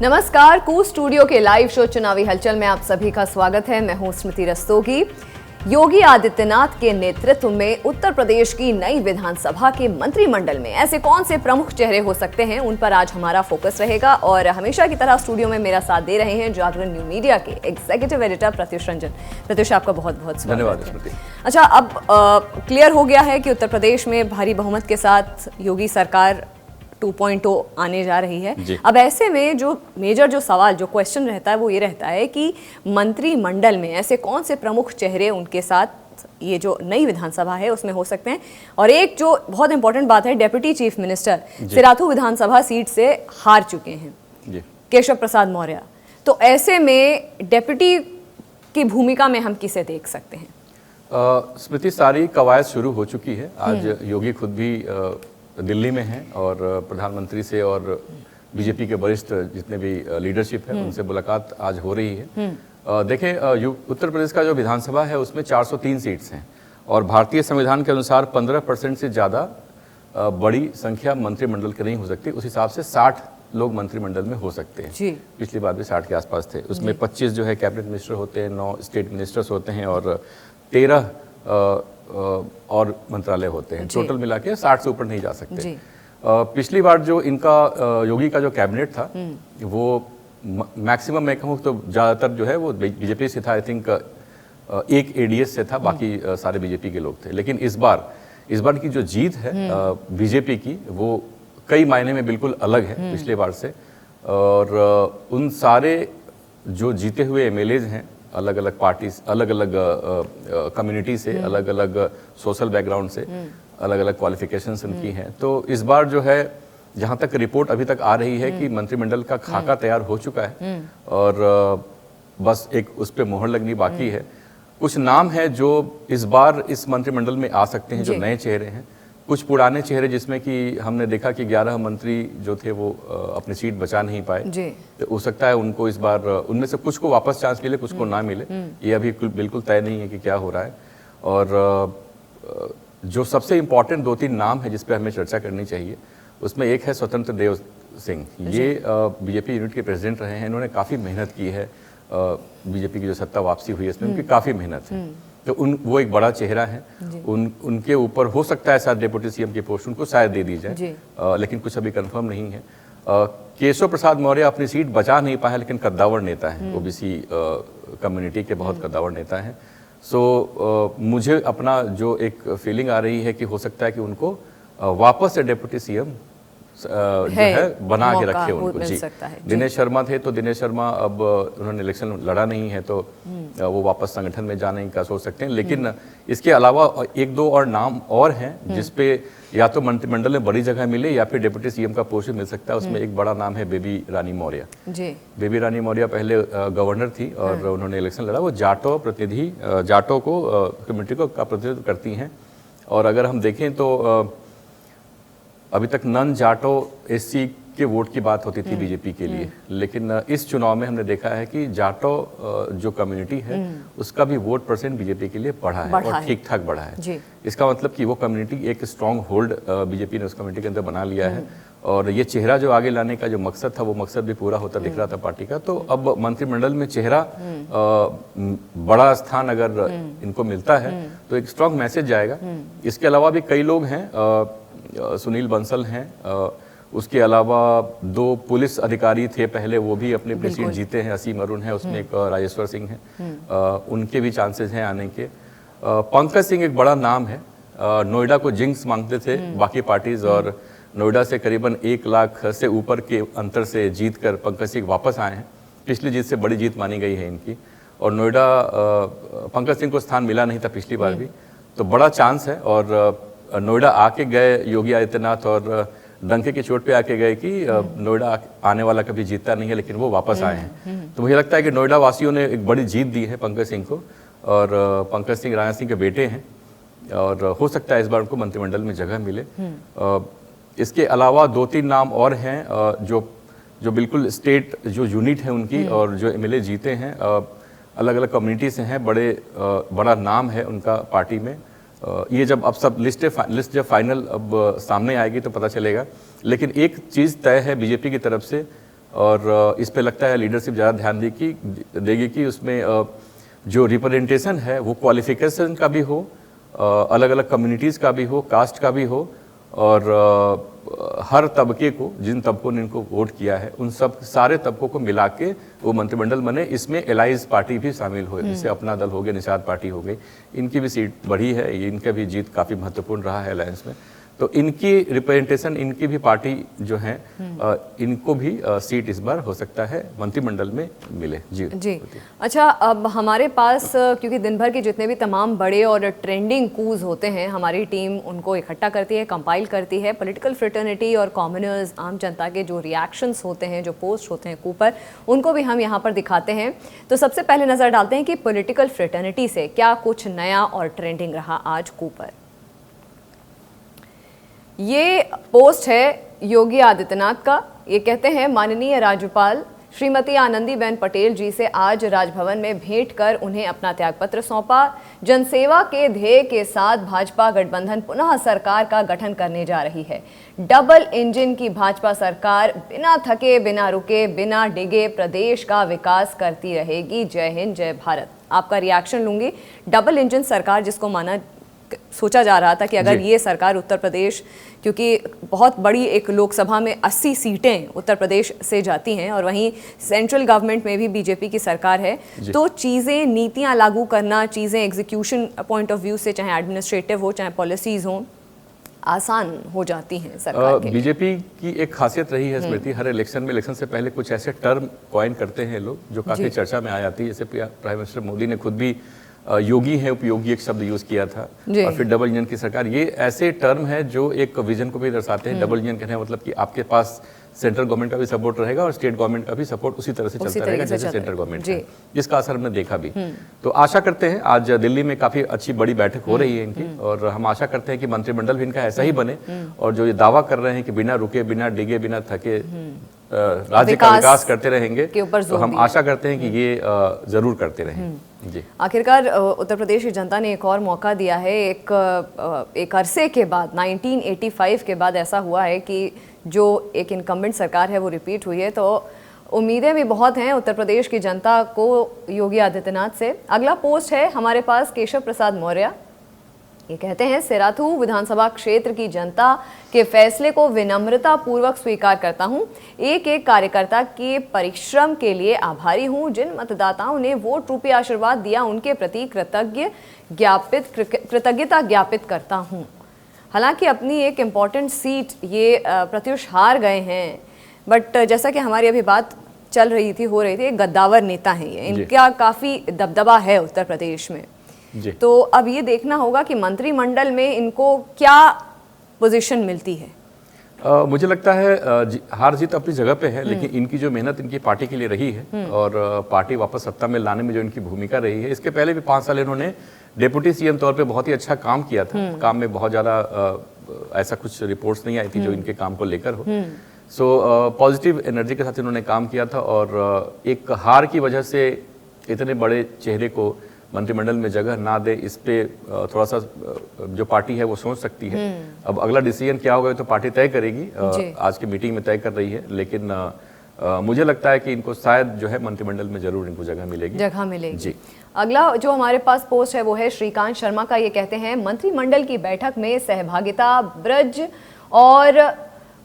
नमस्कार, कू स्टूडियो के live show चुनावी हलचल में आप सभी का स्वागत है। मैं हूं स्मृति रस्तोगी। योगी आदित्यनाथ के नेतृत्व में उत्तर प्रदेश की नई विधानसभा के मंत्रिमंडल में ऐसे कौन से प्रमुख चेहरे हो सकते हैं, उन पर आज हमारा फोकस रहेगा। और हमेशा की तरह स्टूडियो में मेरा साथ दे रहे हैं जागरण न्यू मीडिया के एग्जीक्यूटिव एडिटर प्रत्युष रंजन। प्रत्युष, आपका बहुत बहुत धन्यवाद स्मृति। अच्छा, अब क्लियर हो गया है कि उत्तर प्रदेश में भारी बहुमत के साथ योगी सरकार 2.0 आने जा रही है। अब ऐसे में जो मेजर जो सवाल, जो क्वेश्चन रहता है वो ये रहता है कि मंत्रिमंडल में ऐसे कौन से प्रमुख चेहरे उनके साथ ये जो नई विधानसभा है उसमें हो सकते हैं। और एक जो बहुत इंपॉर्टेंट बात है, डेप्यूटी चीफ मिनिस्टर सिराथू विधानसभा सीट से हार चुके हैं केशव प्रसाद मौर्य। तो ऐसे में डेप्यूटी की भूमिका में हम किसे देख सकते हैं? स्मृति, सारी कवायद शुरू हो चुकी है। आज योगी खुद भी दिल्ली में हैं और प्रधानमंत्री से और बीजेपी के वरिष्ठ जितने भी लीडरशिप है उनसे मुलाकात आज हो रही है। देखें, उत्तर प्रदेश का जो विधानसभा है उसमें 403 सीट्स हैं और भारतीय संविधान के अनुसार 15% से ज़्यादा बड़ी संख्या मंत्रिमंडल की नहीं हो सकती। उस हिसाब से 60 लोग मंत्रिमंडल में हो सकते हैं। पिछली बार भी 60 के आसपास थे। उसमें 25 जो है कैबिनेट मिनिस्टर होते हैं, 9 स्टेट मिनिस्टर्स होते हैं और 13 और मंत्रालय होते हैं। टोटल मिला के 60 से ऊपर नहीं जा सकते। पिछली बार जो इनका योगी का जो कैबिनेट था वो मैक्सिमम, मैं कहूँ तो ज़्यादातर जो है वो बीजेपी से था। आई थिंक एक एडीएस से था, बाकी सारे बीजेपी के लोग थे। लेकिन इस बार की जो जीत है बीजेपी की, वो कई मायने में बिल्कुल अलग है पिछले बार से। और उन सारे जो जीते हुए एमएलएज हैं, अलग अलग पार्टीज, अलग अलग कम्युनिटी से, अलग अलग सोशल बैकग्राउंड से, अलग अलग क्वालिफिकेशंस उनकी हैं। तो इस बार जो है, जहाँ तक रिपोर्ट अभी तक आ रही है कि मंत्रिमंडल का खाका तैयार हो चुका है और बस एक उस पर मोहर लगनी बाकी है। कुछ नाम है जो इस बार इस मंत्रिमंडल में आ सकते हैं, जो नए चेहरे हैं। कुछ पुराने चेहरे जिसमें कि हमने देखा कि 11 मंत्री जो थे वो अपनी सीट बचा नहीं पाए। तो हो सकता है उनको इस बार उनमें से कुछ को वापस चांस मिले, कुछ को ना मिले। ये अभी बिल्कुल तय नहीं है कि क्या हो रहा है। और जो सबसे इम्पोर्टेंट 2-3 नाम है जिस पे हमें चर्चा करनी चाहिए, उसमें एक है स्वतंत्र देव सिंह। ये बीजेपी यूनिट के प्रेसिडेंट रहे हैं। इन्होंने काफ़ी मेहनत की है। बीजेपी की जो सत्ता वापसी हुई है इसमें उनकी काफ़ी मेहनत है। तो वो एक बड़ा चेहरा है। उनके ऊपर हो सकता है शायद डेप्यूटी सीएम की पोस्ट उनको शायद दे दी जाए, लेकिन कुछ अभी कंफर्म नहीं है। केशव प्रसाद मौर्य अपनी सीट बचा नहीं पाया, लेकिन कद्दावर नेता है, ओबीसी कम्युनिटी के बहुत कद्दावर नेता हैं। सो मुझे अपना जो एक फीलिंग आ रही है कि हो सकता है कि उनको वापस से डेप्यूटी सीएम जो है बना के रखे उनको। जी, दिनेश शर्मा थे, तो दिनेश शर्मा अब उन्होंने इलेक्शन लड़ा नहीं है, तो वो वापस संगठन में जाने का सोच सकते हैं। लेकिन इसके अलावा 1-2 और नाम और हैं जिसपे या तो मंत्रिमंडल में बड़ी जगह मिले या फिर डेप्यूटी सीएम का पोस्ट मिल सकता है। उसमें एक बड़ा नाम है बेबी रानी मौर्य। बेबी रानी मौर्य पहले गवर्नर थी और उन्होंने इलेक्शन लड़ा। वो जाटो को कम्युनिटी को का प्रतिनिधित्व करती हैं। और अगर हम देखें तो अभी तक नन जाटो एससी के वोट की बात होती थी बीजेपी के लिए, लेकिन इस चुनाव में हमने देखा है कि जाटो जो कम्युनिटी है उसका भी वोट परसेंट बीजेपी के लिए बढ़ा है और ठीक ठाक बढ़ा है। इसका मतलब कि वो कम्युनिटी एक स्ट्रॉन्ग होल्ड बीजेपी ने उस कम्युनिटी के अंदर बना लिया है। और ये चेहरा जो आगे लाने का जो मकसद था, वो मकसद भी पूरा होता दिख रहा था पार्टी का। तो अब मंत्रिमंडल में चेहरा बड़ा स्थान अगर इनको मिलता है तो एक स्ट्रॉन्ग मैसेज जाएगा। इसके अलावा भी कई लोग हैं, सुनील बंसल हैं, उसके अलावा 2 पुलिस अधिकारी थे पहले, वो भी अपनी सीट जीते हैं। असीम अरुण है, उसमें एक राजेश्वर सिंह है, उनके भी चांसेस हैं आने के। पंकज सिंह एक बड़ा नाम है। नोएडा को जिंक्स मांगते थे बाकी पार्टीज और नोएडा से करीबन 1 लाख से ऊपर के अंतर से जीत कर पंकज सिंह वापस आए हैं। पिछली जीत से बड़ी जीत मानी गई है इनकी। और नोएडा पंकज सिंह को स्थान मिला नहीं था पिछली बार भी, तो बड़ा चांस है। और नोएडा आके गए योगी आदित्यनाथ और डंके की चोट पे आके गए कि नोएडा आने वाला कभी जीतता नहीं है, लेकिन वो वापस आए हैं। तो मुझे लगता है कि नोएडा वासियों ने एक बड़ी जीत दी है पंकज सिंह को। और पंकज सिंह राणा सिंह के बेटे हैं और हो सकता है इस बार उनको मंत्रिमंडल में जगह मिले। इसके अलावा 2-3 नाम और हैं जो बिल्कुल स्टेट जो यूनिट है उनकी और जो एमएलए जीते हैं, अलग अलग कम्युनिटी से हैं। बड़ा नाम है उनका पार्टी में। ये जब अब सब लिस्ट जब फाइनल अब सामने आएगी तो पता चलेगा। लेकिन एक चीज़ तय है बीजेपी की तरफ से, और इस पे लगता है लीडरशिप ज़्यादा ध्यान देगी कि उसमें जो रिप्रेजेंटेशन है वो क्वालिफिकेशन का भी हो, अलग अलग कम्युनिटीज़ का भी हो, कास्ट का भी हो, और हर तबके को, जिन तबकों ने इनको वोट किया है उन सब सारे तबकों को मिला के वो मंत्रिमंडल बने। इसमें एलाइज पार्टी भी शामिल हुए, जैसे अपना दल हो गया, निषाद पार्टी हो गई, इनकी भी सीट बढ़ी है, इनका भी जीत काफ़ी महत्वपूर्ण रहा है अलायंस में। तो इनकी रिप्रेजेंटेशन, इनकी भी पार्टी जो है, इनको भी सीट इस बार हो सकता है मंत्रिमंडल में मिले। जी। अच्छा, अब हमारे पास क्योंकि दिन भर के जितने भी तमाम बड़े और ट्रेंडिंग कूज होते हैं, हमारी टीम उनको इकट्ठा करती है, कंपाइल करती है। पॉलिटिकल फ्रेटर्निटी और कॉमनर्स, आम जनता के जो रिएक्शंस होते हैं, जो पोस्ट होते हैं कू पर, उनको भी हम यहाँ पर दिखाते हैं। तो सबसे पहले नज़र डालते हैं कि पॉलिटिकल फ्रेटर्निटी से क्या कुछ नया और ट्रेंडिंग रहा आज कू पर। ये पोस्ट है योगी आदित्यनाथ का। ये कहते हैं, माननीय राज्यपाल श्रीमती आनंदीबेन पटेल जी से आज राजभवन में भेंट कर उन्हें अपना त्यागपत्र सौंपा। जनसेवा के ध्येय के साथ भाजपा गठबंधन पुनः सरकार का गठन करने जा रही है। डबल इंजन की भाजपा सरकार बिना थके, बिना रुके, बिना डिगे प्रदेश का विकास करती रहेगी। जय हिंद, जय भारत। आपका रिएक्शन लूंगी। डबल इंजन सरकार, जिसको सोचा जा रहा था कि अगर ये सरकार उत्तर प्रदेश, क्योंकि बहुत बड़ी एक लोकसभा में 80 सीटें उत्तर प्रदेश से जाती हैं और वहीं सेंट्रल गवर्नमेंट में भी बीजेपी की सरकार है, तो चीज़ें, नीतियां लागू करना, चीज़ें एग्जीक्यूशन पॉइंट ऑफ व्यू से, चाहे एडमिनिस्ट्रेटिव हो चाहे पॉलिसीज़ हो, आसान हो जाती हैं सरकार के। बीजेपी की एक खासियत रही है स्मृति, हर इलेक्शन में, इलेक्शन से पहले कुछ ऐसे टर्म कॉइन करते हैं लोग जो काफ़ी चर्चा में आ जाती है। जैसे प्राइम मिनिस्टर मोदी ने खुद भी योगी है उपयोगी एक शब्द यूज किया था, और फिर डबल इंजन की सरकार। ये ऐसे टर्म है जो एक विजन को भी दर्शाते हैं। डबल इंजन कहने का मतलब कि आपके पास सेंट्रल गवर्नमेंट का भी सपोर्ट रहेगा और स्टेट गवर्नमेंट का भी सपोर्ट उसी तरह से चलता रहेगा जैसे सेंट्रल गवर्नमेंट है, जिसका असर हमने देखा भी। तो आशा करते हैं, आज दिल्ली में काफी अच्छी बड़ी बैठक हो रही है इनकी, और हम आशा करते हैं कि मंत्रिमंडल भी इनका ऐसा ही बने, और जो ये दावा कर रहे हैं कि बिना रुके, बिना डिगे, बिना थके राज्य का विकास करते रहेंगे, तो हम आशा करते हैं कि ये जरूर करते रहें। जी। आखिरकार उत्तर प्रदेश की जनता ने एक और मौका दिया है। एक अरसे के बाद, 1985 के बाद ऐसा हुआ है कि जो एक इनकम्बेंट सरकार है वो रिपीट हुई है। तो उम्मीदें भी बहुत हैं उत्तर प्रदेश की जनता को योगी आदित्यनाथ से। अगला पोस्ट है हमारे पास केशव प्रसाद मौर्य। ये कहते हैं, सिराथू विधानसभा क्षेत्र की जनता के फैसले को विनम्रता पूर्वक स्वीकार करता हूं। एक एक कार्यकर्ता के परिश्रम के लिए आभारी हूं। जिन मतदाताओं ने वोट रूपी आशीर्वाद दिया, उनके प्रति कृतज्ञता ज्ञापित करता हूं। हालांकि अपनी एक इम्पॉर्टेंट सीट ये प्रत्युष हार गए हैं, बट जैसा कि हमारी अभी बात चल रही थी, हो रही थी, गद्दावर नेता हैं ये, इनका काफ़ी दबदबा है उत्तर प्रदेश में। तो अब ये देखना होगा कि मंत्रिमंडल में इनको क्या पोजीशन मिलती है। मुझे लगता है हार जीत अपनी जगह पे है, लेकिन इनकी जो मेहनत इनकी पार्टी के लिए रही है, और पार्टी वापस सत्ता में लाने में जो इनकी भूमिका रही है, इसके पहले भी 5 साल इन्होंने डेप्यूटी सीएम तौर पे बहुत ही अच्छा काम किया था। काम में बहुत ज़्यादा ऐसा कुछ रिपोर्ट्स नहीं आई थी जो इनके काम को लेकर हो। सो पॉजिटिव एनर्जी के साथ इन्होंने काम किया था, और एक हार की वजह से इतने बड़े चेहरे को मंत्रिमंडल में जगह ना दे, इस पे थोड़ा सा जो पार्टी है वो सोच सकती है। अब अगला डिसीजन क्या होगा तो पार्टी तय करेगी, आज की मीटिंग में तय कर रही है, लेकिन मुझे लगता है कि इनको शायद जो है मंत्रिमंडल में जरूर इनको जगह मिलेगी। जी। अगला जो हमारे पास पोस्ट है वो है श्रीकांत शर्मा का। ये कहते हैं, मंत्रिमंडल की बैठक में सहभागिता, ब्रज और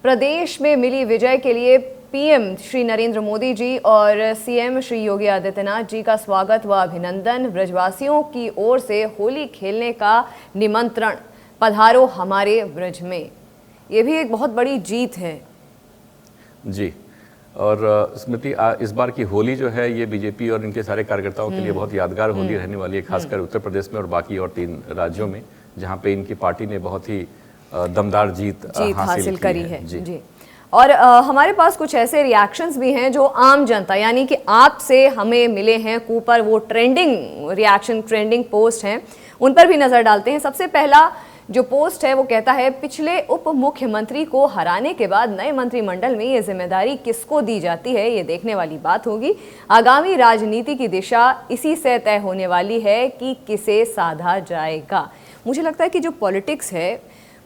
प्रदेश में मिली विजय के लिए पीएम श्री नरेंद्र मोदी जी और सीएम श्री योगी आदित्यनाथ जी का स्वागत व अभिनंदन। ब्रजवासियों की ओर से होली खेलने का निमंत्रण, पधारो हमारे ब्रज में। ये भी एक बहुत बड़ी जीत है। जी। और स्मृति, इस बार की होली जो है ये बीजेपी और इनके सारे कार्यकर्ताओं के लिए बहुत यादगार होली रहने वाली है, खासकर उत्तर प्रदेश में और बाकी और 3 राज्यों में, जहाँ पे इनकी पार्टी ने बहुत ही दमदार जीत हासिल करी है। जी। और हमारे पास कुछ ऐसे रिएक्शंस भी हैं जो आम जनता, यानी कि आपसे हमें मिले हैं कू पर, वो ट्रेंडिंग रिएक्शन, ट्रेंडिंग पोस्ट हैं, उन पर भी नज़र डालते हैं। सबसे पहला जो पोस्ट है वो कहता है, पिछले उप मुख्यमंत्री को हराने के बाद नए मंत्रिमंडल में ये जिम्मेदारी किसको दी जाती है, ये देखने वाली बात होगी। आगामी राजनीति की दिशा इसी से तय होने वाली है कि किसे साधा जाएगा। मुझे लगता है कि जो पॉलिटिक्स है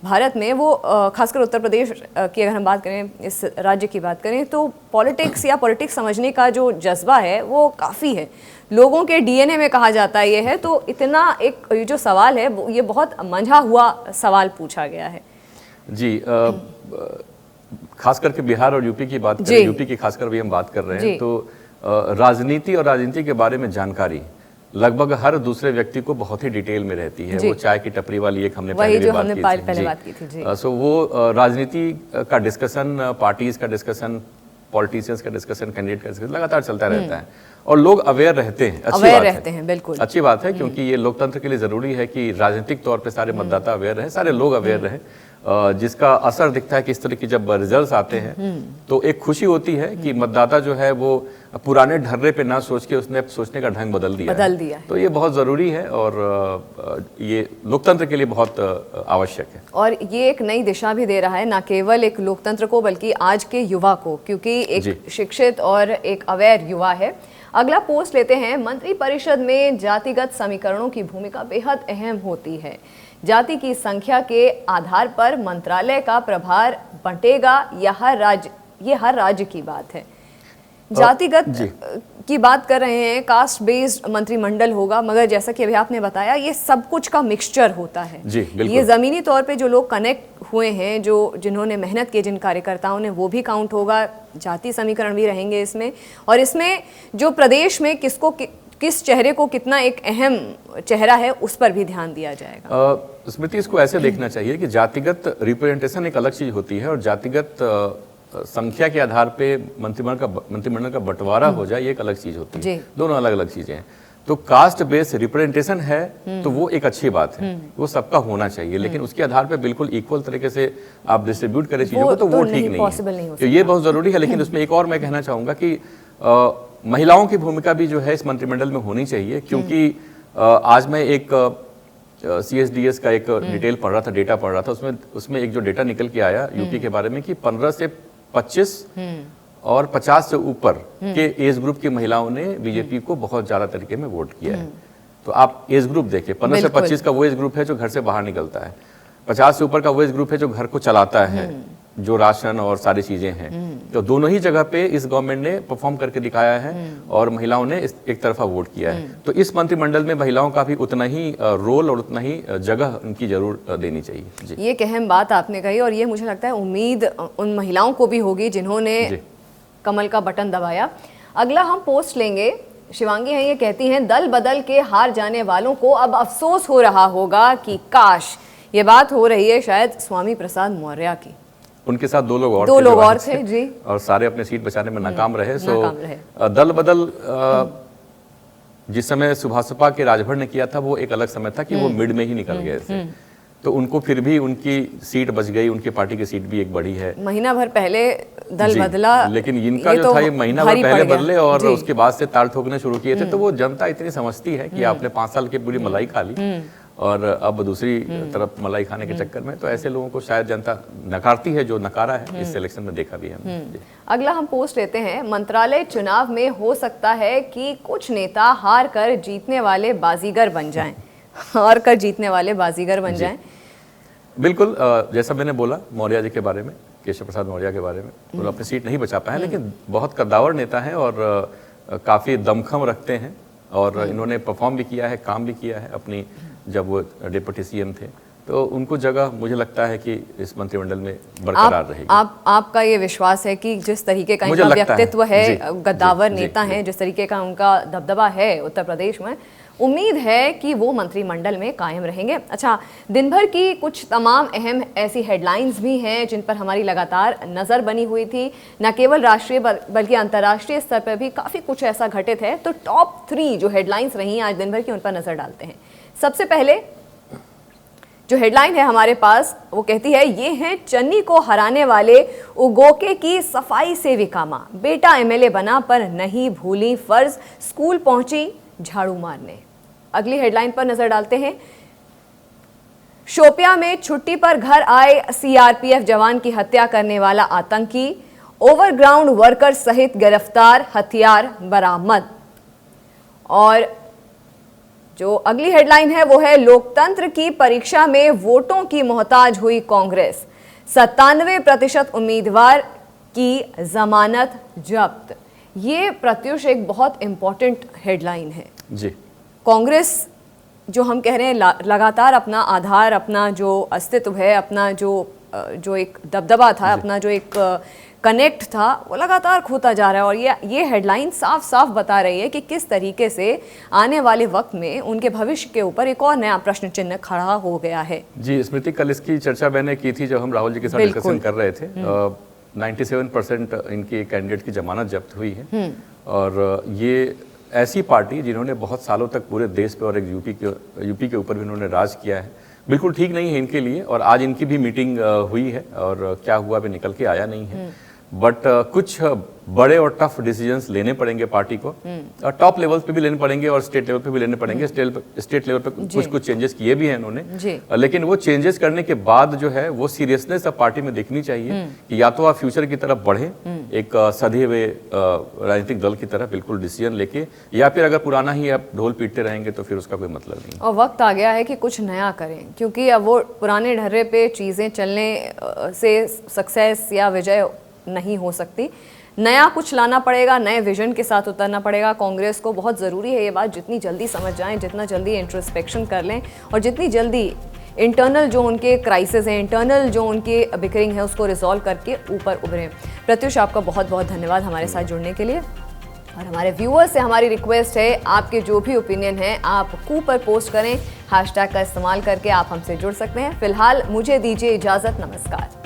भारत में वो खासकर उत्तर प्रदेश की अगर हम बात करें, इस राज्य की बात करें, तो पॉलिटिक्स या पॉलिटिक्स समझने का जो जज्बा है वो काफ़ी है, लोगों के डीएनए में कहा जाता है ये है। तो इतना एक ये जो सवाल है ये बहुत मंझा हुआ सवाल पूछा गया है। जी, खास करके बिहार और यूपी की बात करें, यूपी की खासकर भी हम बात कर रहे हैं, तो राजनीति और राजनीति के बारे में जानकारी लगभग हर दूसरे व्यक्ति को बहुत ही डिटेल में रहती है। वो चाय की टपरी वाली एक हमने पहले बात की थी। सो वो राजनीति का डिस्कशन, पार्टीज का डिस्कशन, पॉलिटिशियंस का डिस्कशन, कैंडिडेट का डिस्कसन लगातार चलता रहता है और लोग अवेयर रहते हैं। बिल्कुल अच्छी बात है, क्योंकि ये लोकतंत्र के लिए जरूरी है कि राजनीतिक तौर पे सारे मतदाता अवेयर रहे, सारे लोग अवेयर रहे, जिसका असर दिखता है कि इस तरह की जब रिजल्ट्स आते हैं तो एक खुशी होती है कि मतदाता जो है वो पुराने ढर्रे पे ना सोच के उसने सोचने का ढंग बदल दिया है। तो ये बहुत ज़रूरी है और ये लोकतंत्र के लिए बहुत आवश्यक है और ये एक नई दिशा भी दे रहा है, ना केवल एक लोकतंत्र को बल्कि आज के युवा को, क्योंकि एक शिक्षित और एक अवेयर युवा है। अगला पोस्ट लेते हैं। मंत्रिपरिषद में जातिगत समीकरणों की भूमिका बेहद अहम होती है। जाति की संख्या के आधार पर मंत्रालय का प्रभार बंटेगा या हर राज्य की बात है। जातिगत की बात कर रहे हैं, कास्ट बेस्ड मंत्रिमंडल होगा, मगर जैसा कि अभी आपने बताया ये सब कुछ का मिक्सचर होता है। ये जमीनी तौर पे जो लोग कनेक्ट हुए हैं, जिन्होंने मेहनत की, जिन कार्यकर्ताओं ने, वो भी काउंट होगा, जाति समीकरण भी रहेंगे इसमें, और इसमें जो प्रदेश में किस चेहरे को कितना एक अहम चेहरा है उस पर भी ध्यान दिया जाएगा। स्मृति, इसको ऐसे देखना चाहिए कि जातिगत रिप्रेजेंटेशन एक अलग चीज होती है और जातिगत संख्या के आधार पे मंत्रिमंडल का बंटवारा हो जाए ये एक अलग चीज होती है। दोनों अलग अलग चीजें हैं। तो कास्ट बेस्ड रिप्रेजेंटेशन है तो वो एक अच्छी बात है, वो सबका होना चाहिए, लेकिन उसके आधार पे बिल्कुल इक्वल तरीके से आप डिस्ट्रीब्यूट करें चीजों को, तो वो ठीक नहीं है। तो ये बहुत जरूरी है। लेकिन उसमें एक और मैं कहना चाहूंगा कि महिलाओं की भूमिका भी जो है इस मंत्रिमंडल में होनी चाहिए, क्योंकि आज मैं एक CSDS का एक डिटेल पढ़ रहा था, डेटा पढ़ रहा था, उसमें एक जो डेटा निकल के आया यूपी के बारे में कि 15 से 25 और 50 से ऊपर के एज ग्रुप की महिलाओं ने बीजेपी को बहुत ज्यादा तरीके में वोट किया है। तो आप एज ग्रुप देखिए, 15 से 25 का वो एज ग्रुप है जो घर से बाहर निकलता है, 50 से ऊपर का वो एज ग्रुप है जो घर को चलाता है, जो राशन और सारी चीजें हैं। तो दोनों ही जगह पे इस गवर्नमेंट ने परफॉर्म करके दिखाया है और महिलाओं ने एक तरफा वोट किया है। तो इस मंत्रिमंडल में महिलाओं का भी उतना ही रोल और उतना ही जगह उनकी जरूर देनी चाहिए। जी, ये एक अहम बात आपने कही और ये मुझे लगता है उम्मीद उन महिलाओं को भी होगी जिन्होंने कमल का बटन दबाया। अगला हम पोस्ट लेंगे। शिवांगी हैं, ये कहती हैं, दल बदल के हार जाने वालों को अब अफसोस हो रहा होगा कि काश। ये बात हो रही है शायद स्वामी प्रसाद मौर्य की। उनके साथ दो लोग और थे जी, और सारे अपने सीट बचाने में नाकाम रहे। दल बदल जिस समय सुभाषपा के राजभर ने किया था वो एक अलग समय था कि वो मिड में ही निकल गए थे, तो उनको फिर भी उनकी सीट बच गई, उनकी पार्टी की सीट भी एक बढ़ी है। महीना भर पहले दल बदला, लेकिन इनका जो था ये महीना भर पहले बदले और उसके बाद से ताल ठोकने शुरू किए थे। तो वो जनता इतनी समझती है कि आपने 5 साल की पूरी मलाई खा ली और अब दूसरी तरफ मलाई खाने के चक्कर में, तो ऐसे लोगों को शायद जनता नकारती है, जो नकारा है इस इलेक्शन में देखा भी हमने। अगला हम पोस्ट लेते हैं। मंत्रालय चुनाव में हो सकता है कि कुछ नेता हार कर जीतने वाले बाजीगर बन जाएं। बिल्कुल, जैसा मैंने बोला मौर्य जी के बारे में, केशव प्रसाद मौर्य के बारे में, वो अपनी सीट नहीं बचा पाए, लेकिन बहुत कद्दावर नेता हैं और काफी दमखम रखते हैं और इन्होंने परफॉर्म भी किया है, काम भी किया है अपनी, जब वो डिप्टी CM थे। तो उनको जगह मुझे लगता है कि इस मंत्रिमंडल में बरकरार रहेगी। आपका ये विश्वास है कि जिस तरीके का इनका व्यक्तित्व है, गद्दावर नेता हैं, जिस तरीके का उनका दबदबा है उत्तर प्रदेश में, उम्मीद है कि वो मंत्रिमंडल में कायम रहेंगे। अच्छा, दिन भर की कुछ तमाम अहम ऐसी हेडलाइंस भी हैं जिन पर हमारी लगातार नज़र बनी हुई थी, न केवल राष्ट्रीय बल्कि अंतर्राष्ट्रीय स्तर पर भी काफ़ी कुछ ऐसा घटित है। तो टॉप 3 जो हेडलाइंस रही आज दिन भर की, उन पर नज़र डालते हैं। सबसे पहले जो हेडलाइन है हमारे पास, वो कहती है, ये हैं चन्नी को हराने वाले उगोके की सफाई सेविका मां, बेटा MLA बना पर नहीं भूली फर्ज, स्कूल पहुंची झाड़ू मारने। अगली हेडलाइन पर नजर डालते हैं। शोपिया में छुट्टी पर घर आए CRPF जवान की हत्या करने वाला आतंकी, ओवरग्राउंड वर्कर सहित गिरफ्तार, हथियार बरामद। और जो अगली हेडलाइन है वो है लोकतंत्र की परीक्षा में वोटों की मोहताज हुई कांग्रेस, 97% उम्मीदवार की जमानत जब्त। ये प्रत्युष एक बहुत इंपॉर्टेंट हेडलाइन है जी। कांग्रेस जो हम कह रहे हैं लगातार अपना आधार, अपना जो अस्तित्व है, अपना जो एक दबदबा था, अपना जो एक कनेक्ट था, वो लगातार खोता जा रहा है। और ये हेडलाइन साफ साफ बता रही है कि किस तरीके से आने वाले वक्त में उनके भविष्य के ऊपर एक और नया प्रश्न चिन्ह खड़ा हो गया है। जी स्मृति, कल इसकी चर्चा मैंने की थी जब हम राहुल जी के साथ डिस्कशन कर रहे थे। 97% इनकी कैंडिडेट की जमानत जब्त हुई है और ये ऐसी पार्टी जिन्होंने बहुत सालों तक पूरे देश पे और एक यूपी के ऊपर भी इन्होंने राज किया है, बिल्कुल ठीक नहीं है इनके लिए। और आज इनकी भी मीटिंग हुई है और क्या हुआ अभी निकल के आया नहीं है, बट कुछ बड़े और टफ डिसीजंस लेने पड़ेंगे पार्टी को, टॉप लेवल पे भी लेने पड़ेंगे और स्टेट लेवल पे भी लेने पड़ेंगे। स्टेट लेवल पे कुछ चेंजेस किए भी हैं इन्होंने, लेकिन वो चेंजेस करने के बाद जो है वो सीरियसनेस अब पार्टी में देखनी चाहिए कि या तो आप फ्यूचर की तरफ बढ़े एक सधे हुए राजनीतिक दल की तरह बिल्कुल डिसीजन लेके, या फिर अगर पुराना ही आप ढोल पीटते रहेंगे तो फिर उसका कोई मतलब नहीं। और वक्त आ गया है कि कुछ नया करें, क्योंकि अब वो पुराने ढर्रे पे चीज़ें चलने से सक्सेस या विजय नहीं हो सकती। नया कुछ लाना पड़ेगा, नए विजन के साथ उतरना पड़ेगा। कांग्रेस को बहुत ज़रूरी है ये बात, जितनी जल्दी समझ जाएं, जितना जल्दी इंट्रोस्पेक्शन कर लें और जितनी जल्दी इंटरनल जो उनके क्राइसिस हैं, इंटरनल जो उनके बिकरिंग है, उसको रिजॉल्व करके ऊपर उभरें। प्रत्युष, आपका बहुत बहुत धन्यवाद हमारे साथ जुड़ने के लिए। और हमारे व्यूअर्स से हमारी रिक्वेस्ट है, आपके जो भी ओपिनियन है आप कू पर पोस्ट करें, हैशटैग का इस्तेमाल करके आप हमसे जुड़ सकते हैं। फिलहाल मुझे दीजिए इजाज़त, नमस्कार।